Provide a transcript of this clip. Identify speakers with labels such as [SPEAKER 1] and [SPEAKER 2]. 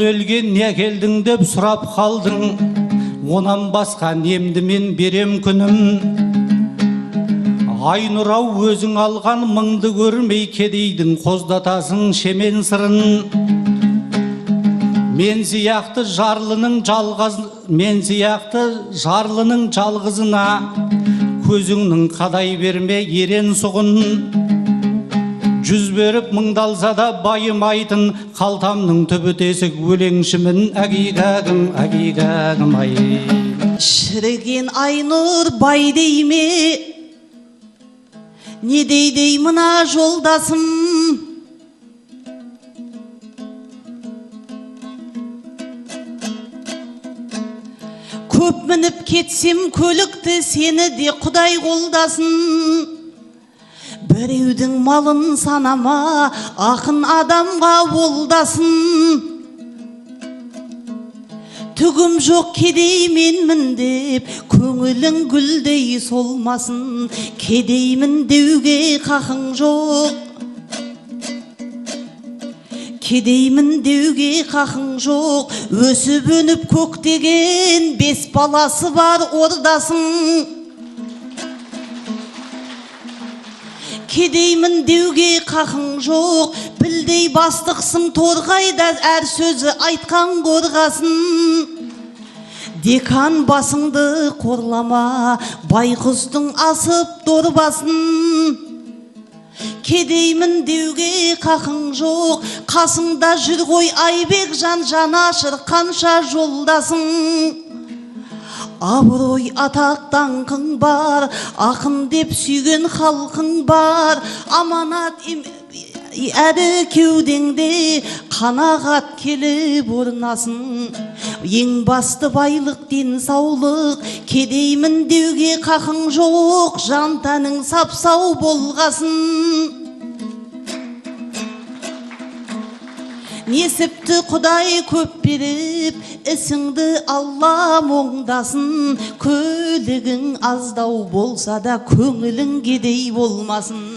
[SPEAKER 1] Ölgen ne келдің деп сұрап қалдың, онан басқа немді мен берем күнім. Айнұрау өзің алған мыңды көрмей кедейдің қоздатасың шемен сырын. Мен сияқты жарлының жалғызына көзіңнің қадай берме ерен сұғын. Жүз беріп мыңдалса да байымайтын қалтамның түбі тесік өлеңшімін әгигагым ай.
[SPEAKER 2] Шіріген Айнұр бай дейме, не дейдей мына жолдасым. Көп мініп кетсем көлікті, сені де Құдай қолдасын. Біреудің малын санама, ақын адамға олдасын. Түгім жоқ кедейменмін деп, көңілің гүлдей солмасын. Кедеймін деуге қақың жоқ. Кедеймін деуге қақың жоқ. Өсіп өніп көктеген 5 баласы бар ордасын. Кедеймін деуге қақың жоқ. Білдей бастықсың торғайда, әр сөзі айтқан қорғасын. Декан басыңды қорлама, байқұстың асып дорбасын. Кедеймін деуге қақың жоқ. Қасыңда жүр ғой Айбек жан, жанашыр қанша жолдасың. Абырой атақ даңқың бар, ақын деп сүйген халқың бар. Аманат әрі кеудеңде қанағат келіп орнасын. Ең басты байлық денсаулық, кедеймін деуге қақың жоқ. Жан тәнің сап-сау болғасын. Несіпті Құдай көп беріп, ісіңді Алла оңдасын. Көлігің аздау болса да көңілің кедей болмасын.